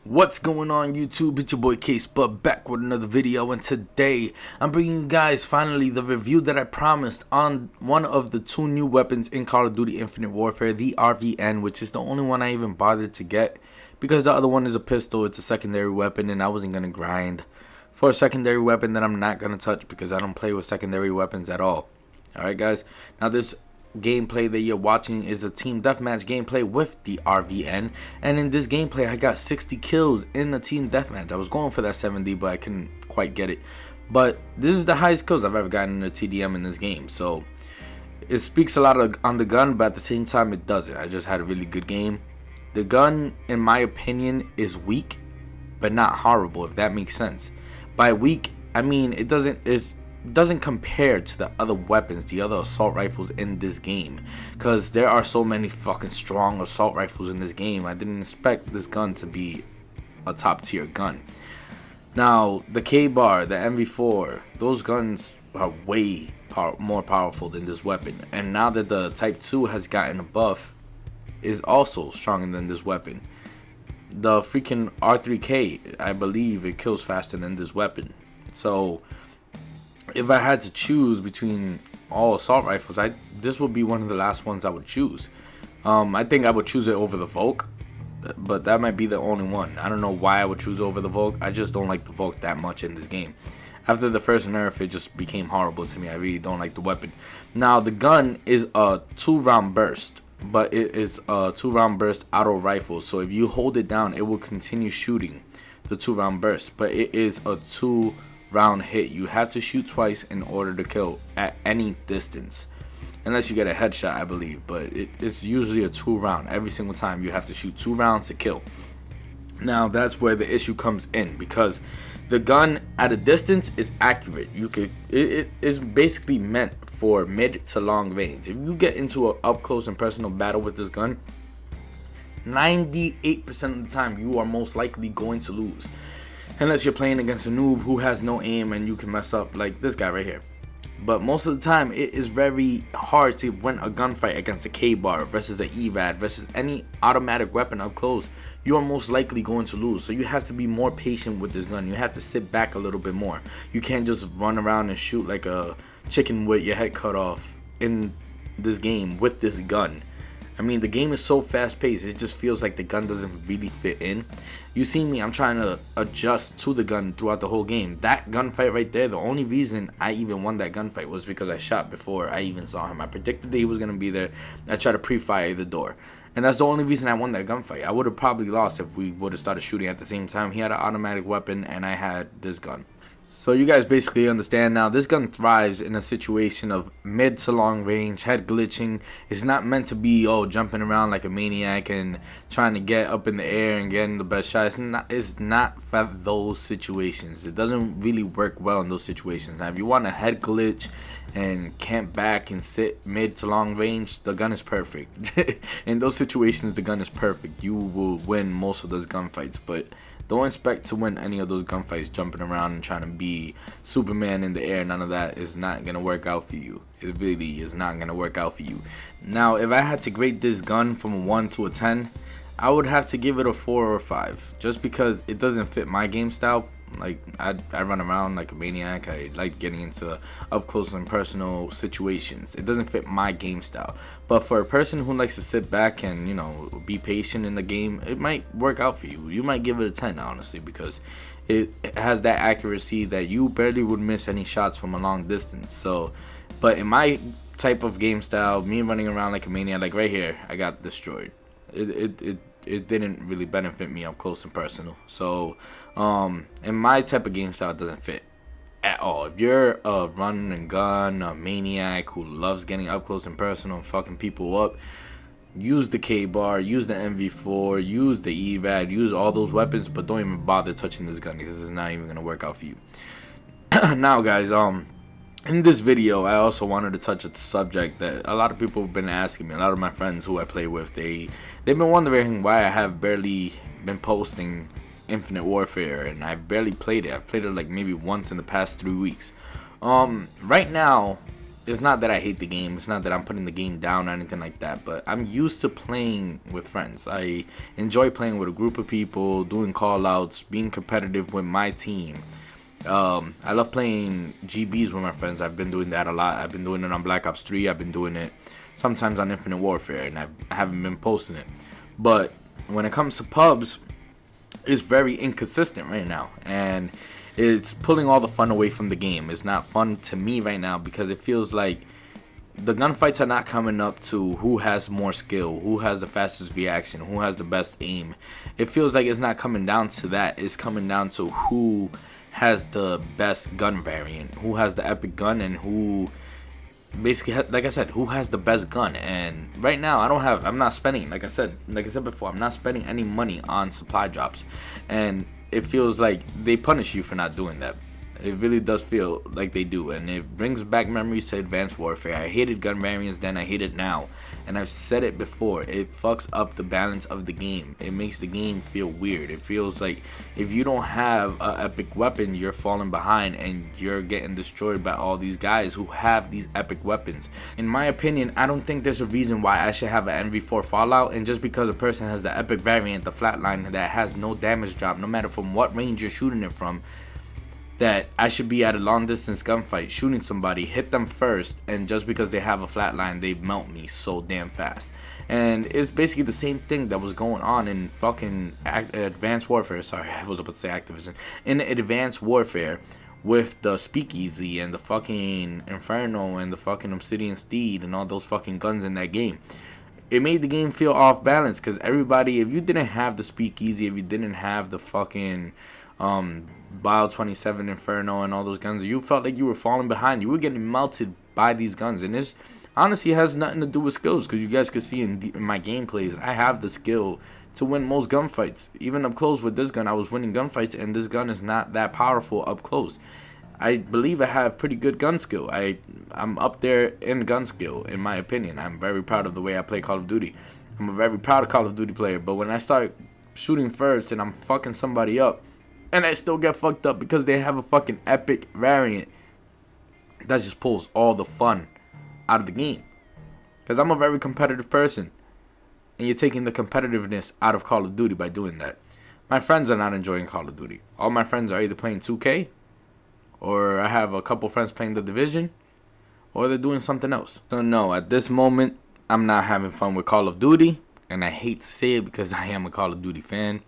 What's going on YouTube? It's your boy K-Spudd back with another video, and today I'm bringing you guys finally the review that I promised on one of the two new weapons in Call of Duty Infinite Warfare, the RVN, which is the only one I even bothered to get because the other one is a pistol. It's a secondary weapon and I wasn't going to grind for a secondary weapon that I'm not going to touch because I don't play with secondary weapons at all. Alright guys, now this gameplay that you're watching is a team deathmatch gameplay with the RVN, and in this gameplay I got 60 kills in the team deathmatch. I was going for that 70 but I couldn't quite get it, but this is the highest kills I've ever gotten in a TDM in this game, so it speaks a lot on the gun, but at the same time it doesn't. I just had a really good game. The gun in my opinion is weak but not horrible, if that makes sense. By weak I mean it doesn't compare to the other weapons, the other assault rifles in this game, because there are so many fucking strong assault rifles in this game. I didn't expect this gun to be a top tier gun. Now the K-Bar, the MV4, those guns are way more powerful than this weapon, and now that the Type 2 has gotten a buff, is also stronger than this weapon. The freaking R3K, I believe it kills faster than this weapon. So if I had to choose between all assault rifles, this would be one of the last ones I would choose. I think I would choose it over the Volk, but that might be the only one. I don't know why I would choose over the Volk. I just don't like the Volk that much in this game. After the first nerf, it just became horrible to me. I really don't like the weapon. Now the gun is a 2-round burst, but it is a 2-round burst auto rifle. So if you hold it down, it will continue shooting the 2-round burst, but it is a 2-round hit. You have to shoot twice in order to kill at any distance, unless you get a headshot, I believe, but it's usually a 2-round. Every single time you have to shoot 2 rounds to kill. Now that's where the issue comes in, because the gun at a distance is accurate. It is basically meant for mid to long range. If you get into an up close and personal battle with this gun, 98% of the time you are most likely going to lose, unless you're playing against a noob who has no aim and you can mess up like this guy right here. But most of the time it is very hard to win a gunfight against a K-Bar versus an EVAD versus any automatic weapon up close. You are most likely going to lose, so you have to be more patient with this gun. You have to sit back a little bit more. You can't just run around and shoot like a chicken with your head cut off in this game with this gun. I mean, the game is so fast paced, it just feels like the gun doesn't really fit in. You see me, I'm trying to adjust to the gun throughout the whole game. That gunfight right there, the only reason I even won that gunfight was because I shot before I even saw him. I predicted that he was going to be there. I tried to pre-fire the door, and that's the only reason I won that gunfight. I would have probably lost if we would have started shooting at the same time. He had an automatic weapon and I had this gun. So you guys basically understand now, this gun thrives in a situation of mid to long range, head glitching. It's not meant to be jumping around like a maniac and trying to get up in the air and getting the best shot. It's not for those situations. It doesn't really work well in those situations. Now if you want a head glitch and camp back and sit mid to long range, the gun is perfect. In those situations the gun is perfect. You will win most of those gunfights, but don't expect to win any of those gunfights jumping around and trying to be Superman in the air. None of that is not going to work out for you. It really is not going to work out for you. Now, if I had to grade this gun from a 1 to a 10, I would have to give it a 4 or a 5. Just because it doesn't fit my game style. Like, I run around like a maniac. I like getting into up close and personal situations. It doesn't fit my game style. But for a person who likes to sit back and, you know, be patient in the game, it might work out for you. You might give it a 10, honestly, because it has that accuracy that you barely would miss any shots from a long distance. So, but in my type of game style, me running around like a maniac, like right here, I got destroyed. It didn't really benefit me up close and personal. So in my type of game style, it doesn't fit at all. If you're a run and gun, a maniac who loves getting up close and personal and fucking people up, use the K-Bar, use the MV4, use the EVAD, use all those weapons, but don't even bother touching this gun because it's not even gonna work out for you. Now guys, in this video, I also wanted to touch a subject that a lot of people have been asking me. A lot of my friends who I play with, they've been wondering why I have barely been posting Infinite Warfare, and I barely played it. I've played it like maybe once in the past 3 weeks. Right now, it's not that I hate the game. It's not that I'm putting the game down or anything like that. But I'm used to playing with friends. I enjoy playing with a group of people, doing call-outs, being competitive with my team. I love playing GBs with my friends. I've been doing that a lot. I've been doing it on Black Ops 3. I've been doing it sometimes on Infinite Warfare, and I haven't been posting it. But when it comes to pubs, it's very inconsistent right now, and it's pulling all the fun away from the game. It's not fun to me right now because it feels like the gunfights are not coming up to who has more skill, who has the fastest reaction, who has the best aim. It feels like it's not coming down to that. It's coming down to who has the best gun variant, who has the epic gun, and who basically, like I said, who has the best gun. And right now I'm not spending, like I said before, I'm not spending any money on supply drops, and it feels like they punish you for not doing that. It really does feel like they do, and it brings back memories to Advanced Warfare. I hated gun variants then, I hate it now, and I've said it before, it fucks up the balance of the game. It makes the game feel weird. It feels like if you don't have an epic weapon, you're falling behind and you're getting destroyed by all these guys who have these epic weapons. In my opinion, I don't think there's a reason why I should have an MV4 Fallout, and just because a person has the epic variant, the flatline, that has no damage drop no matter from what range you're shooting it from, that I should be at a long distance gunfight shooting somebody, hit them first, and just because they have a flatline, they melt me so damn fast. And it's basically the same thing that was going on in fucking Advanced Warfare. Sorry, I was about to say Activision. In Advanced Warfare with the Speakeasy and the fucking Inferno and the fucking Obsidian Steed and all those fucking guns in that game. It made the game feel off balance because everybody, if you didn't have the Speakeasy, if you didn't have the fucking Bio 27 Inferno and all those guns, you felt like you were falling behind. You were getting melted by these guns, and this honestly has nothing to do with skills, because you guys could see in my gameplays, I have the skill to win most gunfights. Even up close with this gun, I was winning gunfights, and this gun is not that powerful up close. I believe I have pretty good gun skill. I'm up there in gun skill, in my opinion. I'm very proud of the way I play Call of Duty. I'm a very proud Call of Duty player, but when I start shooting first and I'm fucking somebody up, and I still get fucked up because they have a fucking epic variant, that just pulls all the fun out of the game. Because I'm a very competitive person, and you're taking the competitiveness out of Call of Duty by doing that. My friends are not enjoying Call of Duty. All my friends are either playing 2K, or I have a couple friends playing The Division, or they're doing something else. So no, at this moment, I'm not having fun with Call of Duty, and I hate to say it because I am a Call of Duty fan.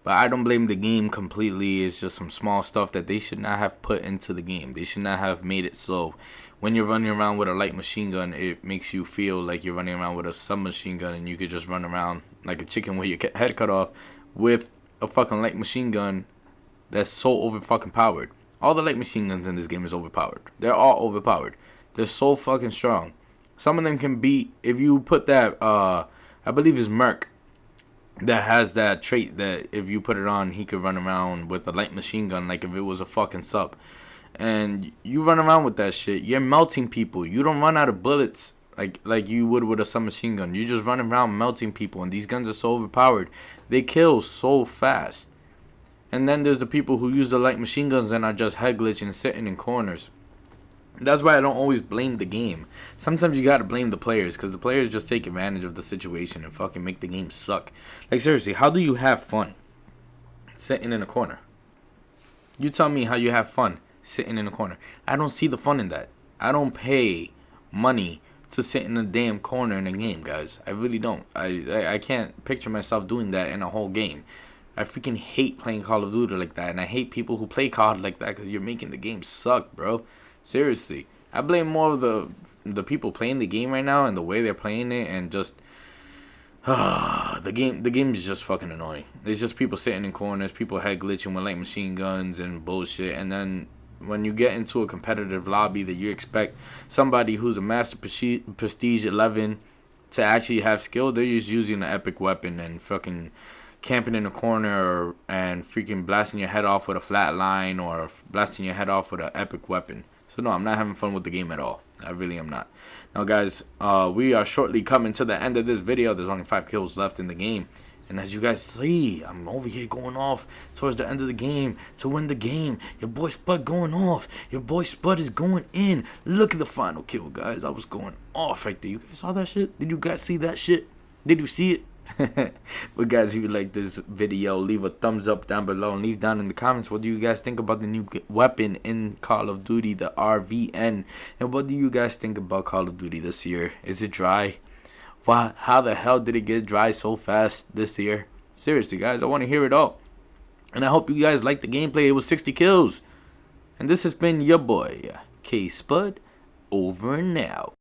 But I don't blame the game completely. It's just some small stuff that they should not have put into the game. They should not have made it so when you're running around with a light machine gun, it makes you feel like you're running around with a submachine gun, and you could just run around like a chicken with your head cut off with a fucking light machine gun that's so over fucking powered. All the light machine guns in this game is overpowered. They're all overpowered. They're so fucking strong. Some of them can beat, if you put that, I believe it's Merc, that has that trait that if you put it on, he could run around with a light machine gun like if it was a fucking sub. And you run around with that shit, you're melting people. You don't run out of bullets like you would with a submachine gun. You just run around melting people, and these guns are so overpowered. They kill so fast. And then there's the people who use the light machine guns and are just head glitching, sitting in corners. That's why I don't always blame the game. Sometimes you gotta blame the players, because the players just take advantage of the situation and fucking make the game suck. Like, seriously, how do you have fun sitting in a corner? You tell me how you have fun sitting in a corner. I don't see the fun in that. I don't pay money to sit in a damn corner in a game, guys. I really don't. I can't picture myself doing that in a whole game. I freaking hate playing Call of Duty like that, and I hate people who play COD like that, because you're making the game suck, bro. Seriously, I blame more of the people playing the game right now and the way they're playing it, and just the game is just fucking annoying. It's just people sitting in corners, people head glitching with light machine guns and bullshit, and then when you get into a competitive lobby that you expect somebody who's a Master Prestige 11 to actually have skill, they're just using an epic weapon and fucking camping in a corner and freaking blasting your head off with a flat line, or blasting your head off with an epic weapon. So no, I'm not having fun with the game at all. I really am not. Now guys, we are shortly coming to the end of this video. There's only 5 kills left in the game, And as you guys see, I'm over here going off towards the end of the game to win the game. Your boy Spud going off. Your boy Spud is going in. Look at the final kill, guys. I was going off right there. You guys saw that shit? Did you guys see that shit? Did you see it? But guys, if you like this video, leave a thumbs up down below and leave down in the comments what do you guys think about the new weapon in Call of Duty, the RVN, and what do you guys think about Call of Duty this year? Is it dry? Why? How the hell did it get dry so fast this year? Seriously, guys, I want to hear it all. And I hope you guys liked the gameplay. It was 60 kills. And this has been your boy K-Spudd, over and out.